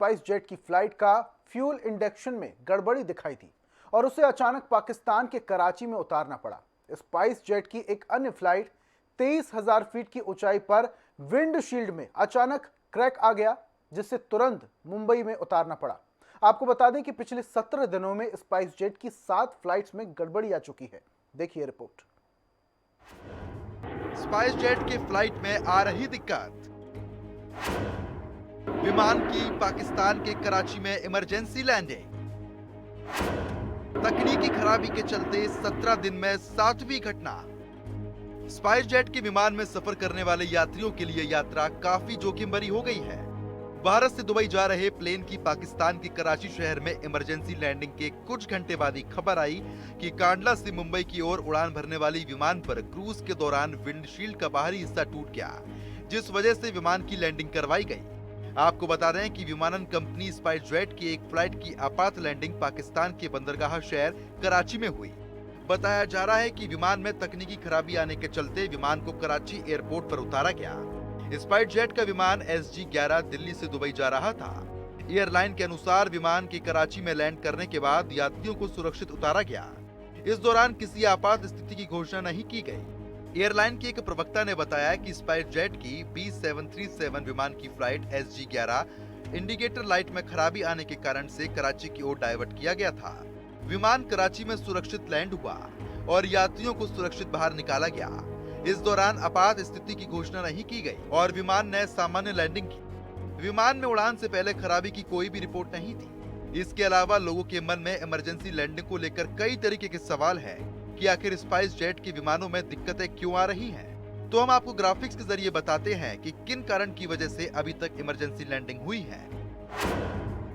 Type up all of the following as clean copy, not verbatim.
Spice jet की flight का fuel induction में गड़बड़ी दिखाई थी और उसे अचानक पाकिस्तान के कराची में उतारना पड़ा। स्पाइस जेट की एक अन्य फ्लाइट 23,000 फीट की ऊंचाई पर विंडशील्ड में अचानक क्रैक आ गया, जिससे तुरंत मुंबई में उतारना पड़ा। आपको बता दें कि पिछले 17 दिनों में स्पाइस जेट की 7 फ्लाइट्स में गड़बड़ी आ चुकी है। देखिए रिपोर्ट। स्पाइस जेट की फ्लाइट में आ रही दिक्कत। विमान की पाकिस्तान के कराची में इमरजेंसी लैंडिंग। तकनीकी खराबी के चलते 17 दिन में 7वीं घटना। स्पाइस जेट के विमान में सफर करने वाले यात्रियों के लिए यात्रा काफी जोखिम भरी हो गई है। भारत से दुबई जा रहे प्लेन की पाकिस्तान के कराची शहर में इमरजेंसी लैंडिंग के कुछ घंटे बाद ही खबर आई कि कांडला से मुंबई की ओर उड़ान भरने वाली विमान पर क्रूज के दौरान विंडशील्ड का बाहरी हिस्सा टूट गया, जिस वजह से विमान की लैंडिंग करवाई गई। आपको बता दें कि विमानन कंपनी स्पाइस जेट की एक फ्लाइट की आपात लैंडिंग पाकिस्तान के बंदरगाह शहर कराची में हुई। बताया जा रहा है कि विमान में तकनीकी खराबी आने के चलते विमान को कराची एयरपोर्ट पर उतारा गया। स्पाइस जेट का विमान SG-11 दिल्ली से दुबई जा रहा था। एयरलाइन के अनुसार विमान के कराची में लैंड करने के बाद यात्रियों को सुरक्षित उतारा गया। इस दौरान किसी आपात स्थिति की घोषणा नहीं की गई। एयरलाइन के एक प्रवक्ता ने बताया कि स्पाइस जेट की B737 विमान की फ्लाइट SG-11 इंडिकेटर लाइट में खराबी आने के कारण से कराची की ओर डाइवर्ट किया गया था। विमान कराची में सुरक्षित लैंड हुआ और यात्रियों को सुरक्षित बाहर निकाला गया। इस दौरान आपात स्थिति की घोषणा नहीं की गई और विमान ने सामान्य लैंडिंग की। विमान में उड़ान से पहले खराबी की कोई भी रिपोर्ट नहीं थी। इसके अलावा लोगों के मन में इमरजेंसी लैंडिंग को लेकर कई तरीके के सवाल हैं कि आखिर स्पाइस जेट के विमानों में दिक्कतें क्यों आ रही हैं। तो हम आपको ग्राफिक्स के जरिए बताते हैं कि किन कारण की वजह से अभी तक इमरजेंसी लैंडिंग हुई है।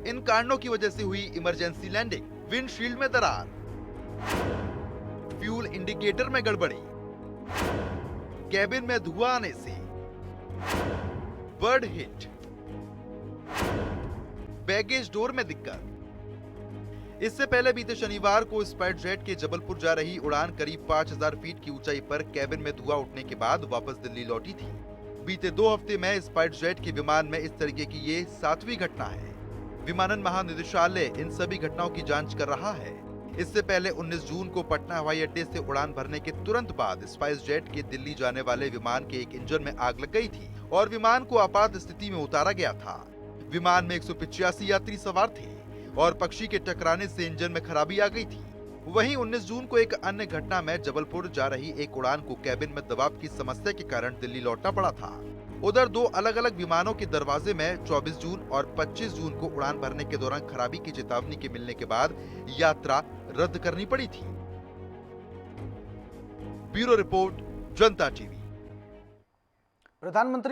इन कारणों की वजह से हुई इमरजेंसी लैंडिंग: विंडशील्ड में दरार, फ्यूल इंडिकेटर में गड़बड़ी, कैबिन में धुआं आने से, बर्ड हिट, बैगेज डोर में दिक्कत। इससे पहले बीते शनिवार को स्पाइस जेट के जबलपुर जा रही उड़ान करीब 5,000 फीट की ऊंचाई पर कैबिन में धुआं उठने के बाद वापस दिल्ली लौटी थी। बीते 2 हफ्ते में स्पाइस जेट के विमान में इस तरीके की ये 7वीं घटना है। विमानन महानिदेशालय इन सभी घटनाओं की जांच कर रहा है। इससे पहले 19 जून को पटना हवाई अड्डे से उड़ान भरने के तुरंत बाद स्पाइस जेट के दिल्ली जाने वाले विमान के एक इंजन में आग लग गई थी और विमान को आपात स्थिति में उतारा गया था। विमान में 185 यात्री सवार थे और पक्षी के टकराने से इंजन में खराबी आ गई थी। वहीं 19 जून को एक अन्य घटना में जबलपुर जा रही एक उड़ान को कैबिन में दबाव की समस्या के कारण दिल्ली लौटना पड़ा था। उधर 2 अलग-अलग विमानों के दरवाजे में 24 जून और 25 जून को उड़ान भरने के दौरान खराबी की चेतावनी के मिलने के बाद यात्रा रद्द करनी पड़ी थी। ब्यूरो रिपोर्ट, जनता टीवी। प्रधानमंत्री